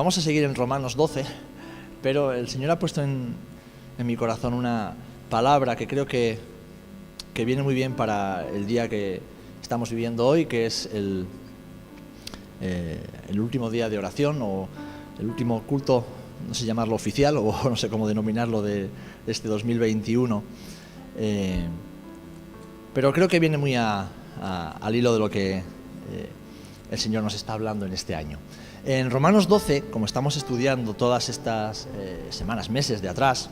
Vamos a seguir en Romanos 12, pero el Señor ha puesto en mi corazón una palabra que creo que viene muy bien para el día que estamos viviendo hoy, que es el último día de oración o el último culto, no sé llamarlo oficial o no sé cómo denominarlo, de este 2021. Pero creo que viene muy al hilo de lo que el Señor nos está hablando en este año. En Romanos 12, como estamos estudiando todas estas semanas, meses de atrás,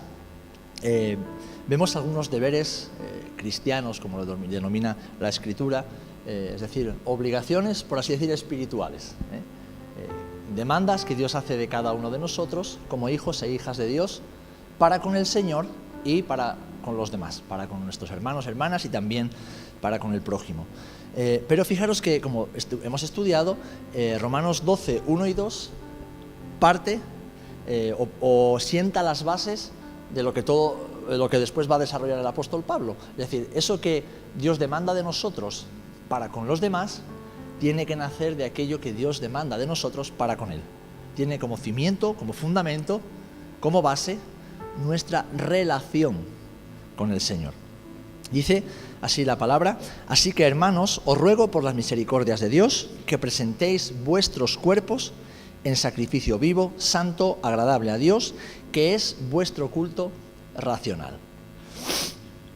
vemos algunos deberes cristianos, como lo denomina la Escritura, es decir, obligaciones, por así decir, espirituales. Demandas que Dios hace de cada uno de nosotros, como hijos e hijas de Dios, para con el Señor y para con los demás, para con nuestros hermanos, hermanas y también para con el prójimo. Pero fijaros que, como hemos estudiado, Romanos 12, 1 y 2 parte o sienta las bases de lo que después va a desarrollar el apóstol Pablo. Es decir, eso que Dios demanda de nosotros para con los demás, tiene que nacer de aquello que Dios demanda de nosotros para con Él. Tiene como cimiento, como fundamento, como base, nuestra relación con el Señor. Dice así la palabra: así que, hermanos, os ruego por las misericordias de Dios que presentéis vuestros cuerpos en sacrificio vivo, santo, agradable a Dios, que es vuestro culto racional.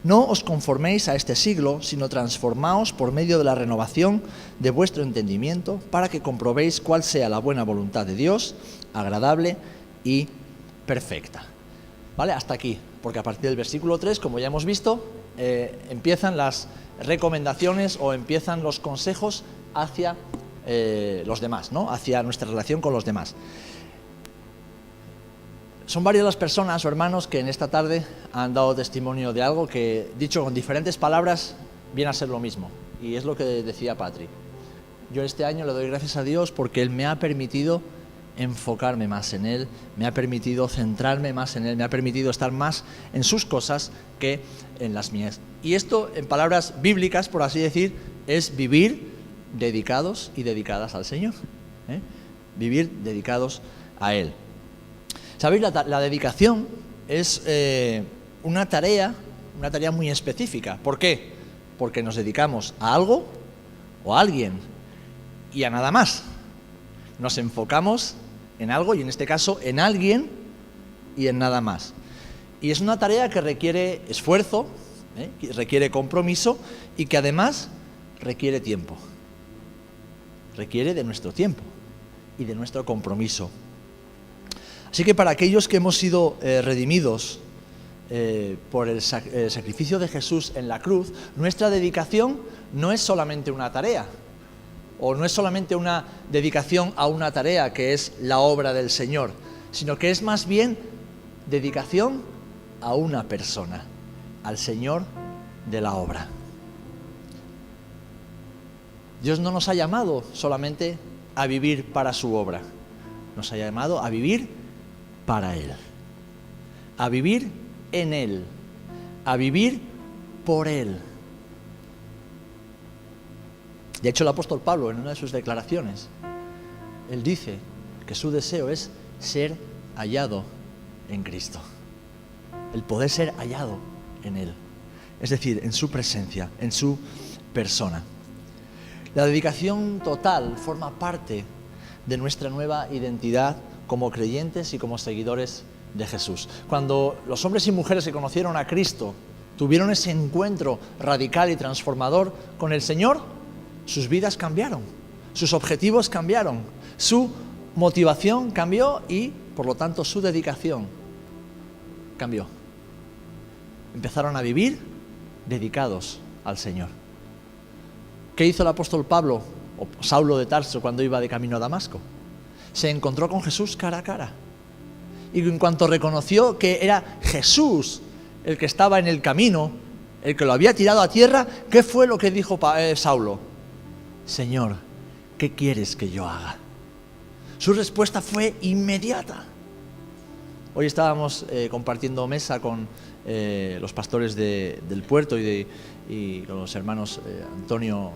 No os conforméis a este siglo, sino transformaos por medio de la renovación de vuestro entendimiento, para que comprobéis cuál sea la buena voluntad de Dios, agradable y perfecta. ¿Vale? Hasta aquí, porque a partir del versículo 3, como ya hemos visto, empiezan las recomendaciones o empiezan los consejos hacia los demás, ¿no? Hacia nuestra relación con los demás. Son varias las personas o hermanos que en esta tarde han dado testimonio de algo que, dicho con diferentes palabras, viene a ser lo mismo. Y es lo que decía Patrick. Yo este año le doy gracias a Dios porque Él me ha permitido enfocarme más en Él, me ha permitido centrarme más en Él, me ha permitido estar más en sus cosas que en las mías. Y esto, en palabras bíblicas, por así decir, es vivir dedicados y dedicadas al Señor. Vivir dedicados a Él. ¿Sabéis? La dedicación es una tarea muy específica. ¿Por qué? Porque nos dedicamos a algo o a alguien y a nada más. Nos enfocamos en algo y en este caso en alguien y en nada más. Y es una tarea que requiere esfuerzo, que requiere compromiso y que además requiere tiempo. Requiere de nuestro tiempo y de nuestro compromiso. Así que para aquellos que hemos sido redimidos por el sacrificio de Jesús en la cruz, nuestra dedicación no es solamente una tarea, o no es solamente una dedicación a una tarea que es la obra del Señor, sino que es más bien dedicación a una persona, al Señor de la obra. Dios no nos ha llamado solamente a vivir para su obra, nos ha llamado a vivir para Él, a vivir en Él, a vivir por Él. De hecho, el apóstol Pablo, en una de sus declaraciones, él dice que su deseo es ser hallado en Cristo, el poder ser hallado en Él, es decir, en su presencia, en su persona. La dedicación total forma parte de nuestra nueva identidad como creyentes y como seguidores de Jesús. Cuando los hombres y mujeres que conocieron a Cristo tuvieron ese encuentro radical y transformador con el Señor, sus vidas cambiaron, sus objetivos cambiaron, su motivación cambió y, por lo tanto, su dedicación cambió. Empezaron a vivir dedicados al Señor. ¿Qué hizo el apóstol Pablo o Saulo de Tarso cuando iba de camino a Damasco? Se encontró con Jesús cara a cara. Y en cuanto reconoció que era Jesús el que estaba en el camino, el que lo había tirado a tierra, ¿qué fue lo que dijo Saulo? Señor, ¿qué quieres que yo haga? Su respuesta fue inmediata. Hoy estábamos compartiendo mesa con los pastores del puerto y con los hermanos Antonio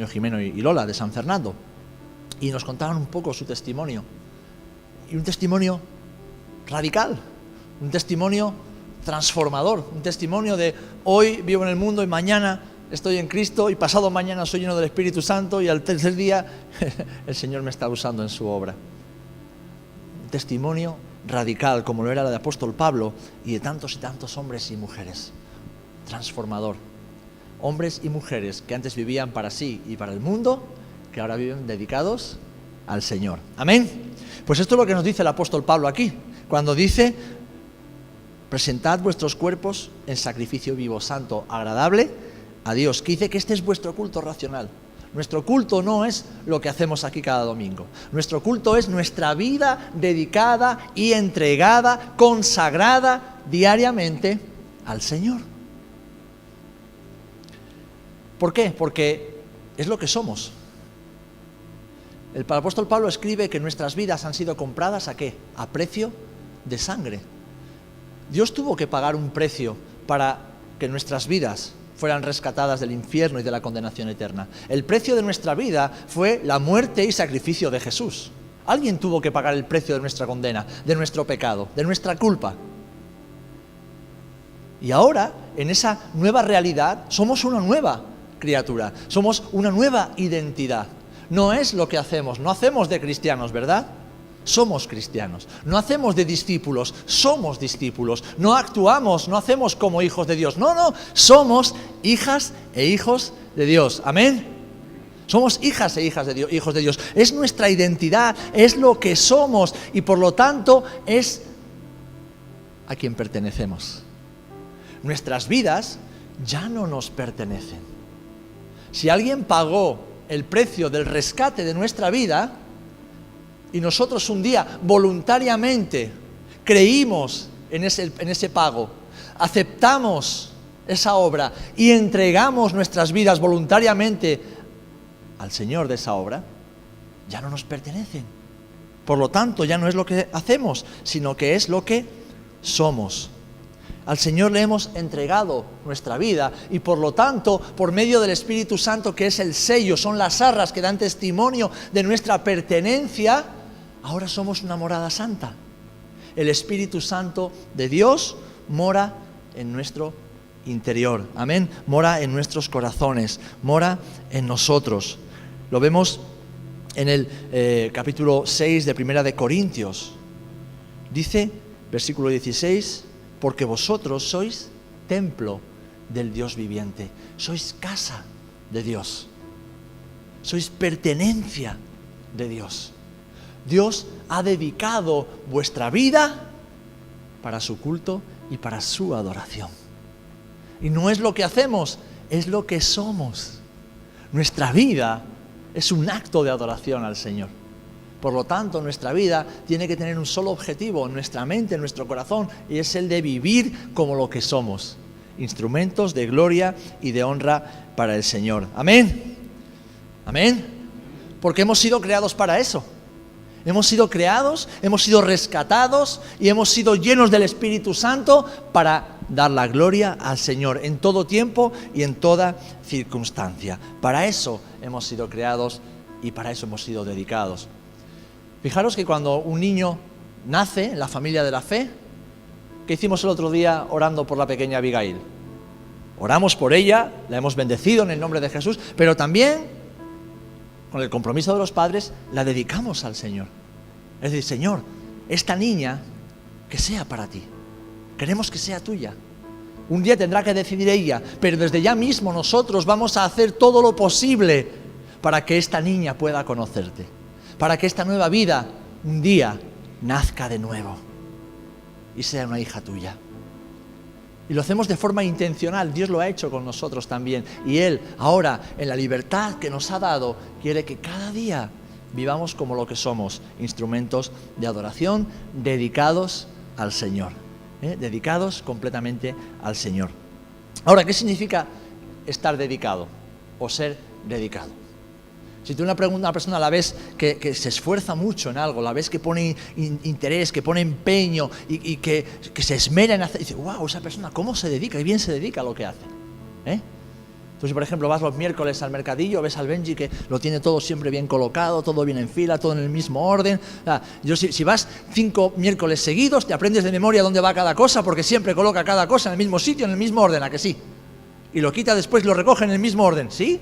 Jimeno y Lola de San Fernando. Y nos contaban un poco su testimonio. y un testimonio radical, un testimonio transformador, un testimonio de hoy vivo en el mundo y mañana estoy en Cristo y pasado mañana soy lleno del Espíritu Santo y al tercer día el Señor me está usando en su obra. Un testimonio radical como lo era la de apóstol Pablo y de tantos y tantos hombres y mujeres. Transformador. Hombres y mujeres que antes vivían para sí y para el mundo, que ahora viven dedicados al Señor. Amén. Pues esto es lo que nos dice el apóstol Pablo aquí, cuando dice: presentad vuestros cuerpos en sacrificio vivo, santo, agradable a Dios, que dice que este es vuestro culto racional. Nuestro culto no es lo que hacemos aquí cada domingo. Nuestro culto es nuestra vida dedicada y entregada, consagrada diariamente al Señor. ¿Por qué? Porque es lo que somos. El apóstol Pablo escribe que nuestras vidas han sido compradas ¿a qué? A precio de sangre. Dios tuvo que pagar un precio para que nuestras vidas fueran rescatadas del infierno y de la condenación eterna. El precio de nuestra vida fue la muerte y sacrificio de Jesús. Alguien tuvo que pagar el precio de nuestra condena, de nuestro pecado, de nuestra culpa. Y ahora, en esa nueva realidad, somos una nueva criatura, somos una nueva identidad. No es lo que hacemos, no hacemos de cristianos, ¿verdad? Somos cristianos. No hacemos de discípulos, somos discípulos. No actuamos, no hacemos como hijos de Dios. No, somos hijas e hijos de Dios. Amén. Somos hijas e hijas de Dios, hijos de Dios. Es nuestra identidad, es lo que somos y por lo tanto es a quien pertenecemos. Nuestras vidas ya no nos pertenecen. Si alguien pagó el precio del rescate de nuestra vida y nosotros un día voluntariamente creímos en ese pago, aceptamos esa obra y entregamos nuestras vidas voluntariamente al Señor de esa obra, ya no nos pertenecen. Por lo tanto, ya no es lo que hacemos, sino que es lo que somos. Al Señor le hemos entregado nuestra vida y por lo tanto, por medio del Espíritu Santo, que es el sello, son las arras que dan testimonio de nuestra pertenencia, ahora somos una morada santa. El Espíritu Santo de Dios mora en nuestro interior. Amén. Mora en nuestros corazones, mora en nosotros. Lo vemos en el capítulo 6 de Primera de Corintios. Dice, versículo 16... porque vosotros sois templo del Dios viviente, sois casa de Dios, sois pertenencia de Dios. Dios ha dedicado vuestra vida para su culto y para su adoración. Y no es lo que hacemos, es lo que somos. Nuestra vida es un acto de adoración al Señor. Por lo tanto, nuestra vida tiene que tener un solo objetivo en nuestra mente, en nuestro corazón, y es el de vivir como lo que somos, instrumentos de gloria y de honra para el Señor. Amén. Amén. Porque hemos sido creados para eso. Hemos sido creados, hemos sido rescatados y hemos sido llenos del Espíritu Santo para dar la gloria al Señor en todo tiempo y en toda circunstancia. Para eso hemos sido creados y para eso hemos sido dedicados. Fijaros que cuando un niño nace en la familia de la fe, ¿qué hicimos el otro día orando por la pequeña Abigail? Oramos por ella, la hemos bendecido en el nombre de Jesús, pero también, con el compromiso de los padres, la dedicamos al Señor. Es decir, Señor, esta niña, que sea para ti. Queremos que sea tuya. Un día tendrá que decidir ella, pero desde ya mismo nosotros vamos a hacer todo lo posible para que esta niña pueda conocerte. Para que esta nueva vida un día nazca de nuevo y sea una hija tuya. Y lo hacemos de forma intencional, Dios lo ha hecho con nosotros también. Y Él, ahora, en la libertad que nos ha dado, quiere que cada día vivamos como lo que somos, instrumentos de adoración dedicados al Señor. Dedicados completamente al Señor. Ahora, ¿qué significa estar dedicado o ser dedicado? Si tú una persona la ves que se esfuerza mucho en algo, la ves que pone interés, que pone empeño y que se esmera en hacer, y dices, wow, esa persona cómo se dedica, y bien se dedica a lo que hace. Tú si por ejemplo vas los miércoles al mercadillo, ves al Benji que lo tiene todo siempre bien colocado, todo bien en fila, todo en el mismo orden. Si vas 5 miércoles seguidos, te aprendes de memoria dónde va cada cosa, porque siempre coloca cada cosa en el mismo sitio, en el mismo orden, ¿a que sí? Y lo quita después, lo recoge en el mismo orden, ¿sí?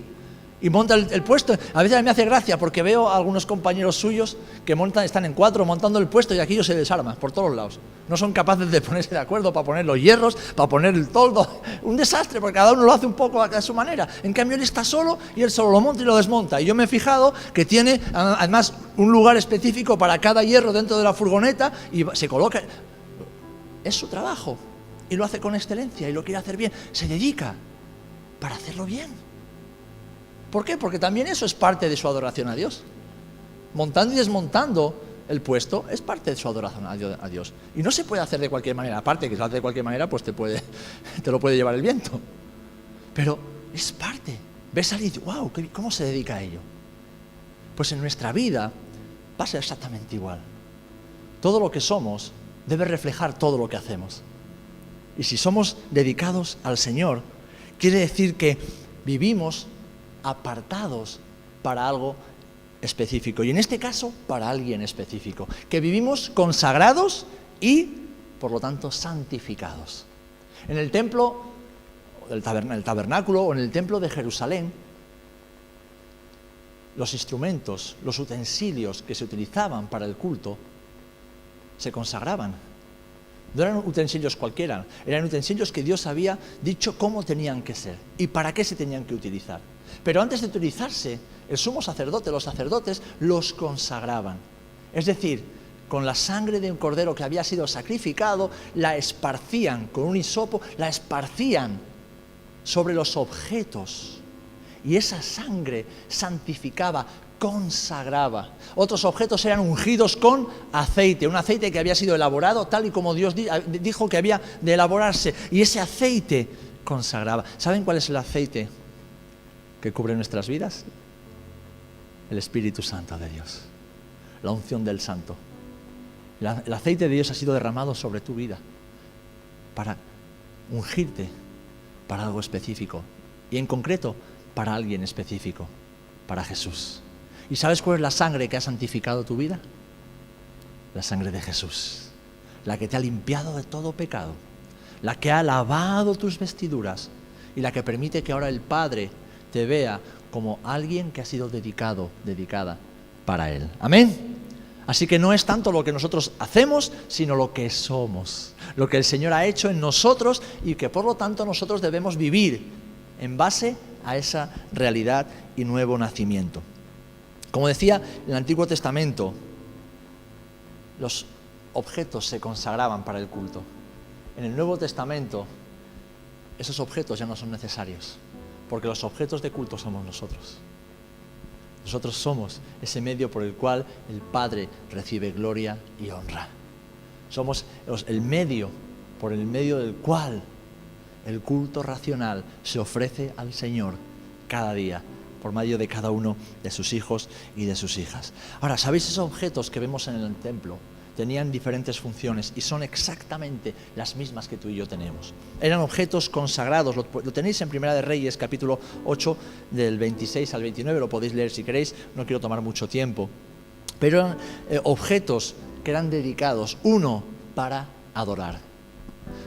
Y monta el puesto. A veces me hace gracia porque veo a algunos compañeros suyos que están en 4 montando el puesto y aquello se desarma por todos lados. No son capaces de ponerse de acuerdo para poner los hierros, para poner el toldo. Un desastre, porque cada uno lo hace un poco a su manera. En cambio él está solo y él solo lo monta y lo desmonta. Y yo me he fijado que tiene además un lugar específico para cada hierro dentro de la furgoneta y se coloca. Es su trabajo y lo hace con excelencia y lo quiere hacer bien. Se dedica para hacerlo bien. ¿Por qué? Porque también eso es parte de su adoración a Dios. Montando y desmontando el puesto es parte de su adoración a Dios. Y no se puede hacer de cualquier manera. Aparte que si lo hace de cualquier manera, pues te lo puede llevar el viento. Pero es parte. Ves a alguien y dices, wow, ¿cómo se dedica a ello? Pues en nuestra vida pasa exactamente igual. Todo lo que somos debe reflejar todo lo que hacemos. Y si somos dedicados al Señor, quiere decir que vivimos apartados para algo específico, y en este caso para alguien específico, que vivimos consagrados y por lo tanto santificados. En el templo, el tabernáculo o en el templo de Jerusalén, los instrumentos, los utensilios que se utilizaban para el culto se consagraban. No eran utensilios cualquiera, eran utensilios que Dios había dicho cómo tenían que ser y para qué se tenían que utilizar. Pero antes de utilizarse, el sumo sacerdote, los sacerdotes, los consagraban. Es decir, con la sangre de un cordero que había sido sacrificado, la esparcían con un hisopo, la esparcían sobre los objetos. Y esa sangre santificaba, consagraba. Otros objetos eran ungidos con aceite, un aceite que había sido elaborado tal y como Dios dijo que había de elaborarse. Y ese aceite consagraba. ¿Saben cuál es el aceite que cubre nuestras vidas? El Espíritu Santo de Dios, la unción del Santo. El aceite de Dios ha sido derramado sobre tu vida para ungirte para algo específico y en concreto para alguien específico, para Jesús. ¿Y sabes cuál es la sangre que ha santificado tu vida? La sangre de Jesús, la que te ha limpiado de todo pecado, la que ha lavado tus vestiduras y la que permite que ahora el Padre te vea como alguien que ha sido dedicada para Él. Amén. Así que no es tanto lo que nosotros hacemos, sino lo que somos, lo que el Señor ha hecho en nosotros y que por lo tanto nosotros debemos vivir en base a esa realidad y nuevo nacimiento. Como decía, en el Antiguo Testamento los objetos se consagraban para el culto. En el Nuevo Testamento esos objetos ya no son necesarios, porque los objetos de culto somos nosotros. Nosotros somos ese medio por el cual el Padre recibe gloria y honra. Somos el medio por el medio del cual el culto racional se ofrece al Señor cada día, por medio de cada uno de sus hijos y de sus hijas. Ahora, ¿sabéis esos objetos que vemos en el templo? Tenían diferentes funciones y son exactamente las mismas que tú y yo tenemos. Eran objetos consagrados, lo tenéis en Primera de Reyes, capítulo 8, del 26 al 29, lo podéis leer si queréis, no quiero tomar mucho tiempo. Pero eran objetos que eran dedicados, 1, para adorar,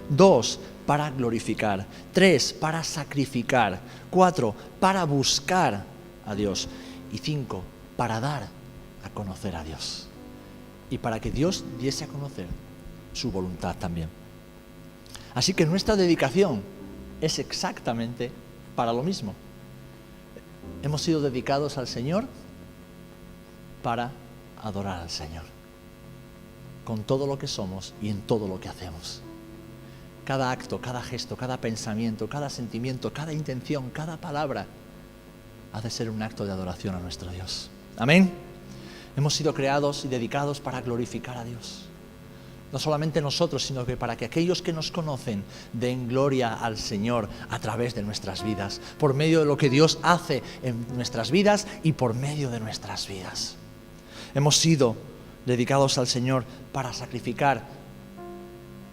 2, para glorificar, 3, para sacrificar, 4, para buscar a Dios y 5, para dar a conocer a Dios. Y para que Dios diese a conocer su voluntad también. Así que nuestra dedicación es exactamente para lo mismo. Hemos sido dedicados al Señor para adorar al Señor, con todo lo que somos y en todo lo que hacemos. Cada acto, cada gesto, cada pensamiento, cada sentimiento, cada intención, cada palabra ha de ser un acto de adoración a nuestro Dios. Amén. Hemos sido creados y dedicados para glorificar a Dios. No solamente nosotros, sino que para que aquellos que nos conocen den gloria al Señor a través de nuestras vidas, por medio de lo que Dios hace en nuestras vidas y por medio de nuestras vidas. Hemos sido dedicados al Señor para sacrificar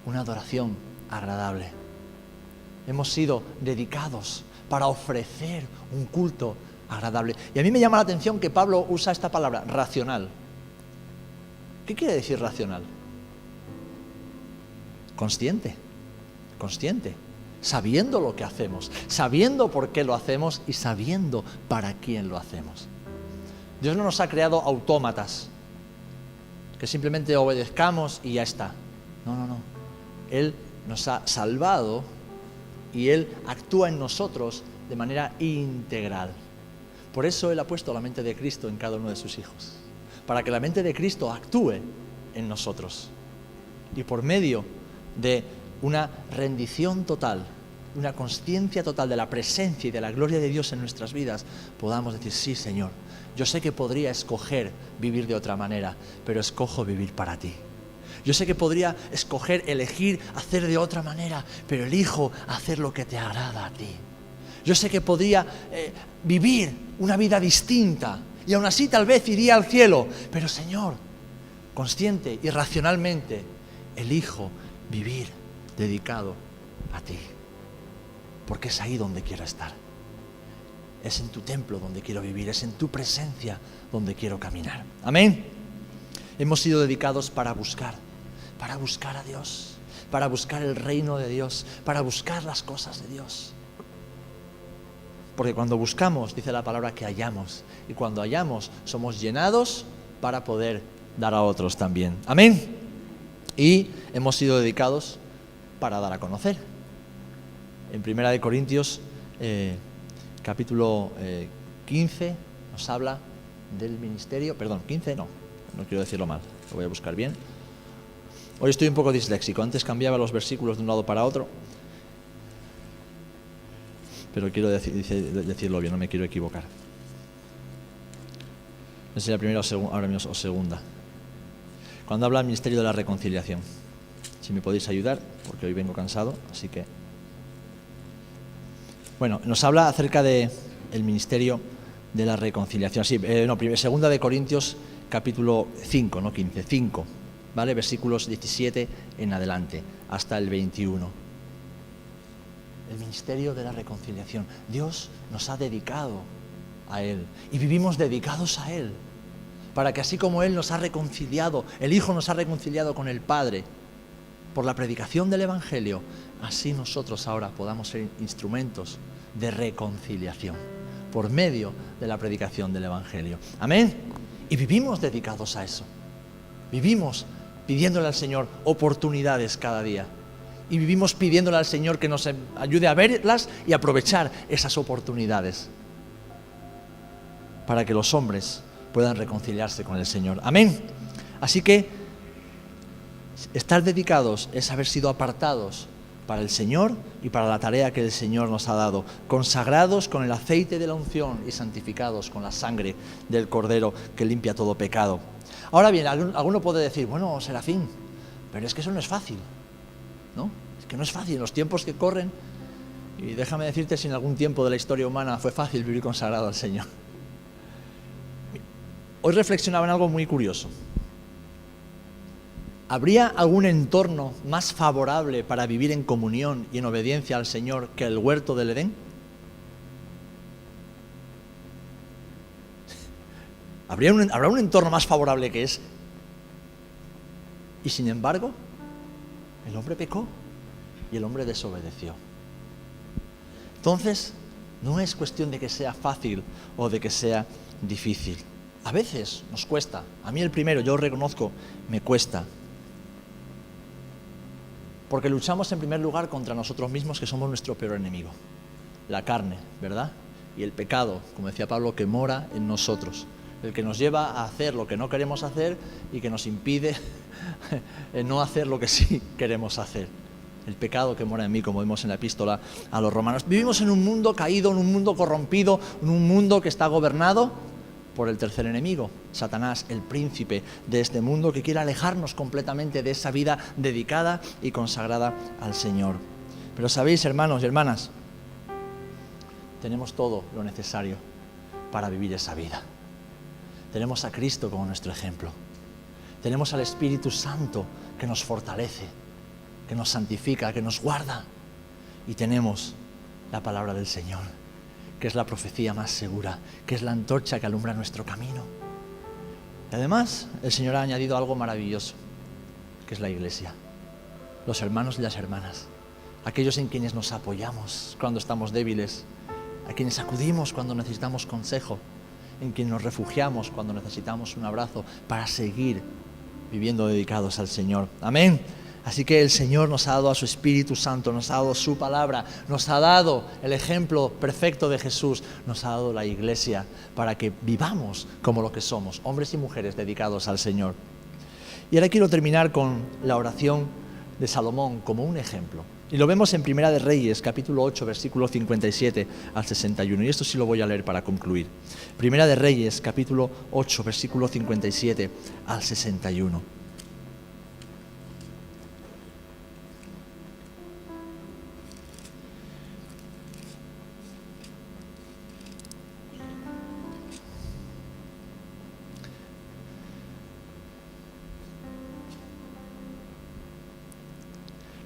una adoración agradable. Hemos sido dedicados para ofrecer un culto agradable. Y a mí me llama la atención que Pablo usa esta palabra, racional. ¿Qué quiere decir racional? Consciente, sabiendo lo que hacemos, sabiendo por qué lo hacemos y sabiendo para quién lo hacemos. Dios no nos ha creado autómatas, que simplemente obedezcamos y ya está. No. Él nos ha salvado y Él actúa en nosotros de manera integral. Por eso Él ha puesto la mente de Cristo en cada uno de sus hijos, para que la mente de Cristo actúe en nosotros. Y por medio de una rendición total, una consciencia total de la presencia y de la gloria de Dios en nuestras vidas, podamos decir, sí, Señor, yo sé que podría escoger vivir de otra manera, pero escojo vivir para ti. Yo sé que podría elegir hacer de otra manera, pero elijo hacer lo que te agrada a ti. Yo sé que podría vivir una vida distinta y aún así tal vez iría al cielo, pero Señor, consciente y racionalmente, elijo vivir dedicado a ti, porque es ahí donde quiero estar. Es en tu templo donde quiero vivir, es en tu presencia donde quiero caminar. Amén. Hemos sido dedicados para buscar a Dios, para buscar el reino de Dios, para buscar las cosas de Dios. Porque cuando buscamos, dice la palabra que hallamos, y cuando hallamos somos llenados para poder dar a otros también. Amén. Y hemos sido dedicados para dar a conocer. En 1 Corintios capítulo 15 nos habla del ministerio, 15 no quiero decirlo mal, lo voy a buscar bien. Hoy estoy un poco disléxico, antes cambiaba los versículos de un lado para otro, pero quiero decirlo bien, no me quiero equivocar. No sé la primera o segunda. Cuando habla del ministerio de la reconciliación. Si me podéis ayudar, porque hoy vengo cansado, así que... Bueno, nos habla acerca del ministerio de la reconciliación. Sí, segunda de Corintios, capítulo 5, no 15, 5, ¿vale? Versículos 17 en adelante, hasta el 21. El ministerio de la reconciliación. Dios nos ha dedicado a Él y vivimos dedicados a Él, para que así como Él nos ha reconciliado, el Hijo nos ha reconciliado con el Padre, por la predicación del Evangelio, así nosotros ahora podamos ser instrumentos de reconciliación por medio de la predicación del Evangelio. Amén. Y vivimos dedicados a eso. Vivimos pidiéndole al Señor oportunidades cada día. Y vivimos pidiéndole al Señor que nos ayude a verlas y aprovechar esas oportunidades para que los hombres puedan reconciliarse con el Señor. Amén. Así que estar dedicados es haber sido apartados para el Señor y para la tarea que el Señor nos ha dado, consagrados con el aceite de la unción y santificados con la sangre del Cordero que limpia todo pecado. Ahora bien, alguno puede decir, bueno, Serafín, pero es que eso no es fácil, ¿no? Es que no es fácil en los tiempos que corren, y déjame decirte si en algún tiempo de la historia humana fue fácil vivir consagrado al Señor. Hoy reflexionaba en algo muy curioso. ¿Habría algún entorno más favorable para vivir en comunión y en obediencia al Señor que el huerto del Edén? ¿Habrá un entorno más favorable que ese? Y sin embargo, el hombre pecó y el hombre desobedeció. Entonces, no es cuestión de que sea fácil o de que sea difícil. A veces nos cuesta. A mí el primero, yo reconozco, me cuesta. Porque luchamos en primer lugar contra nosotros mismos, que somos nuestro peor enemigo. La carne, ¿verdad? Y el pecado, como decía Pablo, que mora en nosotros. El que nos lleva a hacer lo que no queremos hacer y que nos impide no hacer lo que sí queremos hacer. El pecado que mora en mí, como vemos en la epístola a los romanos. Vivimos en un mundo caído, en un mundo corrompido, en un mundo que está gobernado por el tercer enemigo, Satanás, el príncipe de este mundo, que quiere alejarnos completamente de esa vida dedicada y consagrada al Señor. Pero sabéis, hermanos y hermanas, tenemos todo lo necesario para vivir esa vida. Tenemos a Cristo como nuestro ejemplo. Tenemos al Espíritu Santo que nos fortalece, que nos santifica, que nos guarda. Y tenemos la palabra del Señor, que es la profecía más segura, que es la antorcha que alumbra nuestro camino. Y además, el Señor ha añadido algo maravilloso, que es la iglesia, los hermanos y las hermanas, aquellos en quienes nos apoyamos cuando estamos débiles, a quienes acudimos cuando necesitamos consejo, en quienes nos refugiamos cuando necesitamos un abrazo para seguir viviendo dedicados al Señor. Amén. Así que el Señor nos ha dado a su Espíritu Santo, nos ha dado su palabra, nos ha dado el ejemplo perfecto de Jesús, nos ha dado la iglesia para que vivamos como lo que somos, hombres y mujeres dedicados al Señor. Y ahora quiero terminar con la oración de Salomón como un ejemplo. Y lo vemos en Primera de Reyes, capítulo 8, versículo 57 al 61. Y esto sí lo voy a leer para concluir. Primera de Reyes, capítulo 8, versículo 57 al 61.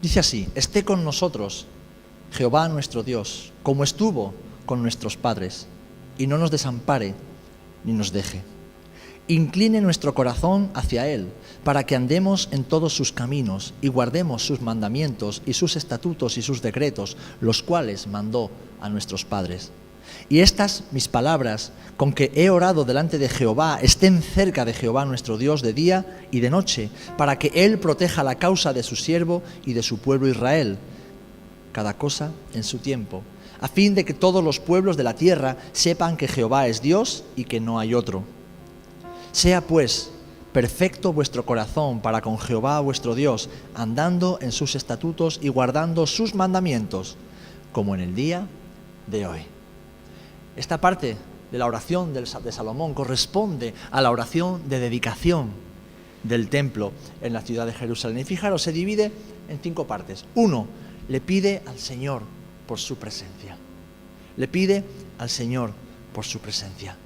Dice así: esté con nosotros Jehová nuestro Dios, como estuvo con nuestros padres, y no nos desampare ni nos deje. Incline nuestro corazón hacia Él, para que andemos en todos sus caminos y guardemos sus mandamientos y sus estatutos y sus decretos, los cuales mandó a nuestros padres. Y estas mis palabras, con que he orado delante de Jehová, estén cerca de Jehová nuestro Dios de día y de noche, para que Él proteja la causa de su siervo y de su pueblo Israel, cada cosa en su tiempo, a fin de que todos los pueblos de la tierra sepan que Jehová es Dios y que no hay otro. Sea pues perfecto vuestro corazón para con Jehová vuestro Dios, andando en sus estatutos y guardando sus mandamientos, como en el día de hoy. Esta parte de la oración de Salomón corresponde a la oración de dedicación del templo en la ciudad de Jerusalén. Y fijaros, se divide en 5 partes. 1, le pide al Señor por su presencia. Le pide al Señor por su presencia.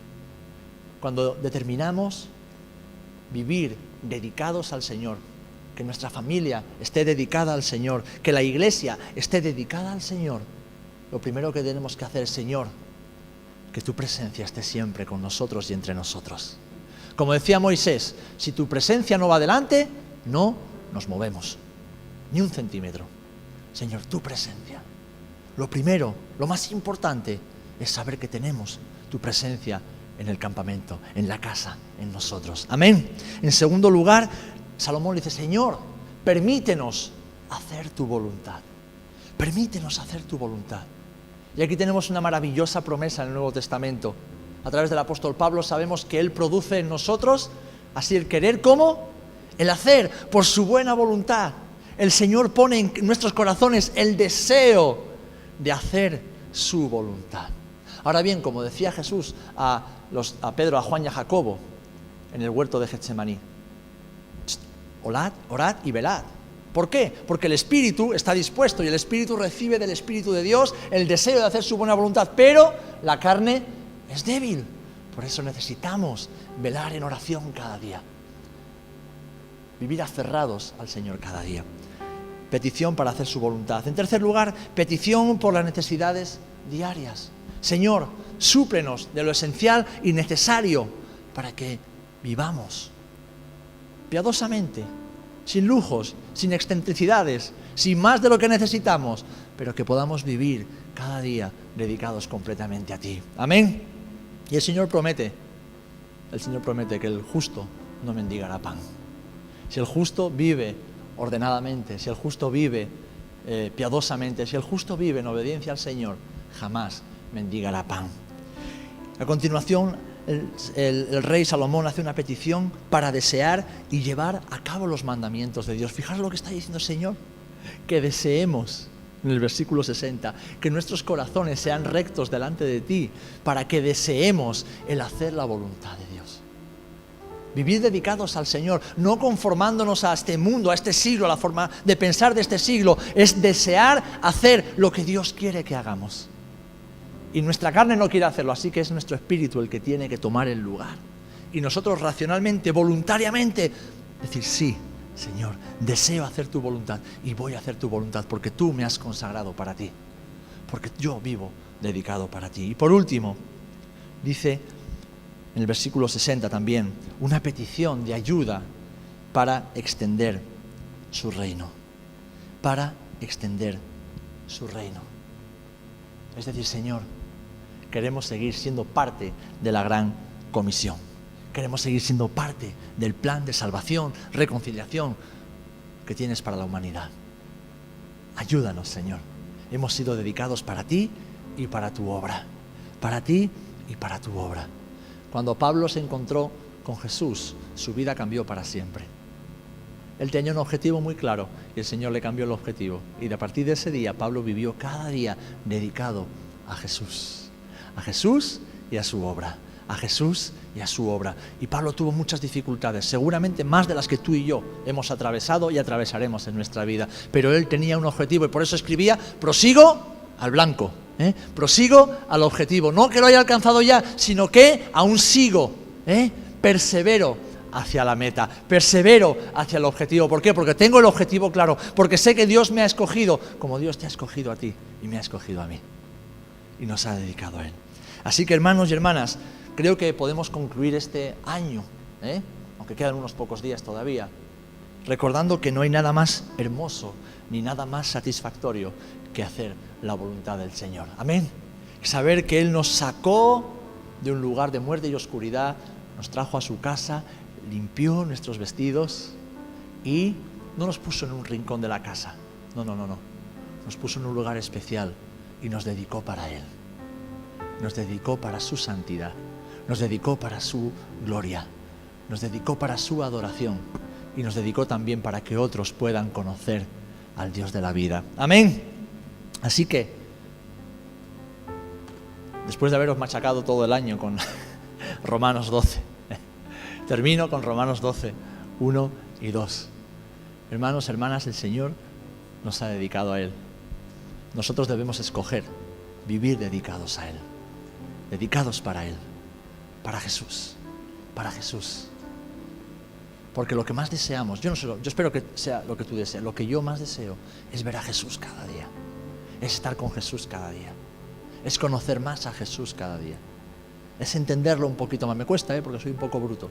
Cuando determinamos vivir dedicados al Señor, que nuestra familia esté dedicada al Señor, que la iglesia esté dedicada al Señor, lo primero que tenemos que hacer es: Señor, que tu presencia esté siempre con nosotros y entre nosotros. Como decía Moisés, si tu presencia no va adelante, no nos movemos, ni un centímetro. Señor, tu presencia. Lo primero, lo más importante, es saber que tenemos tu presencia en el campamento, en la casa, en nosotros. Amén. En segundo lugar, Salomón dice: Señor, permítenos hacer tu voluntad. Permítenos hacer tu voluntad. Y aquí tenemos una maravillosa promesa en el Nuevo Testamento. A través del apóstol Pablo sabemos que Él produce en nosotros, así el querer como el hacer, por su buena voluntad. El Señor pone en nuestros corazones el deseo de hacer su voluntad. Ahora bien, como decía Jesús a Pedro, a Juan y a Jacobo en el huerto de Getsemaní: orad y velad. ¿Por qué? Porque el Espíritu está dispuesto y el Espíritu recibe del Espíritu de Dios el deseo de hacer su buena voluntad, pero la carne es débil. Por eso necesitamos velar en oración cada día, vivir aferrados al Señor cada día. Petición para hacer su voluntad. En tercer lugar, petición por las necesidades diarias. Señor, súplenos de lo esencial y necesario para que vivamos piadosamente, sin lujos, sin excentricidades, sin más de lo que necesitamos, pero que podamos vivir cada día dedicados completamente a ti. Amén. Y el Señor promete que el justo no mendigará pan. Si el justo vive ordenadamente, si el justo vive piadosamente, si el justo vive en obediencia al Señor, jamás mendigará pan. A continuación, el rey Salomón hace una petición para desear y llevar a cabo los mandamientos de Dios. Fijaros lo que está diciendo el Señor: que deseemos, en el versículo 60, que nuestros corazones sean rectos delante de ti, para que deseemos el hacer la voluntad de Dios. Vivir dedicados al Señor, no conformándonos a este mundo, a este siglo, a la forma de pensar de este siglo, es desear hacer lo que Dios quiere que hagamos. Y nuestra carne no quiere hacerlo, así que es nuestro espíritu el que tiene que tomar el lugar. Y nosotros racionalmente, voluntariamente, decir: sí, Señor, deseo hacer tu voluntad y voy a hacer tu voluntad porque tú me has consagrado para ti. Porque yo vivo dedicado para ti. Y por último, dice en el versículo 60 también, una petición de ayuda para extender su reino. Para extender su reino. Es decir, Señor, queremos seguir siendo parte de la gran comisión. Queremos seguir siendo parte del plan de salvación, reconciliación que tienes para la humanidad. Ayúdanos, Señor. Hemos sido dedicados para ti y para tu obra. Para ti y para tu obra. Cuando Pablo se encontró con Jesús, su vida cambió para siempre. Él tenía un objetivo muy claro y el Señor le cambió el objetivo. Y a partir de ese día, Pablo vivió cada día dedicado a Jesús. A Jesús y a su obra. A Jesús y a su obra. Y Pablo tuvo muchas dificultades, seguramente más de las que tú y yo hemos atravesado y atravesaremos en nuestra vida. Pero él tenía un objetivo y por eso escribía, prosigo al blanco. Prosigo al objetivo. No que lo haya alcanzado ya, sino que aún sigo. Persevero hacia la meta, persevero hacia el objetivo. ¿Por qué? Porque tengo el objetivo claro, porque sé que Dios me ha escogido, como Dios te ha escogido a ti y me ha escogido a mí. Y nos ha dedicado a Él. Así que, hermanos y hermanas, creo que podemos concluir este año, aunque quedan unos pocos días todavía, recordando que no hay nada más hermoso ni nada más satisfactorio que hacer la voluntad del Señor. Amén. Saber que Él nos sacó de un lugar de muerte y oscuridad, nos trajo a su casa, limpió nuestros vestidos y no nos puso en un rincón de la casa. No. Nos puso en un lugar especial y nos dedicó para Él. Nos dedicó para su santidad. Nos dedicó para su gloria. Nos dedicó para su adoración. Y nos dedicó también para que otros puedan conocer al Dios de la vida. Amén. Así que, después de haberos machacado todo el año con Romanos 12, termino con Romanos 12, 1 y 2. Hermanos, hermanas, el Señor nos ha dedicado a Él. Nosotros debemos escoger vivir dedicados a Él. Dedicados para Él. Para Jesús. Para Jesús. Porque lo que más deseamos, yo espero que sea lo que tú deseas, lo que yo más deseo es ver a Jesús cada día. Es estar con Jesús cada día. Es conocer más a Jesús cada día. Es entenderlo un poquito más. Me cuesta, porque soy un poco bruto.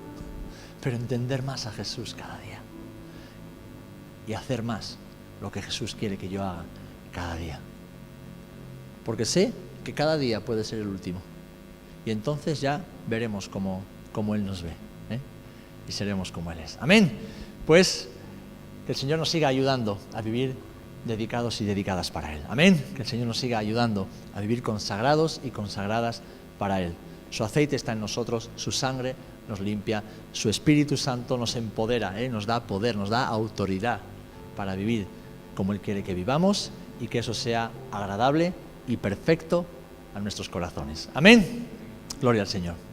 Pero entender más a Jesús cada día. Y hacer más lo que Jesús quiere que yo haga cada día. Porque sé que cada día puede ser el último. Y entonces ya veremos cómo Él nos ve. Y seremos como Él es. Amén. Pues que el Señor nos siga ayudando a vivir dedicados y dedicadas para Él. Amén. Que el Señor nos siga ayudando a vivir consagrados y consagradas para Él. Su aceite está en nosotros, su sangre nos limpia, su Espíritu Santo nos empodera, nos da poder, nos da autoridad para vivir como Él quiere que vivamos y que eso sea agradable y perfecto a nuestros corazones. Amén. Gloria al Señor.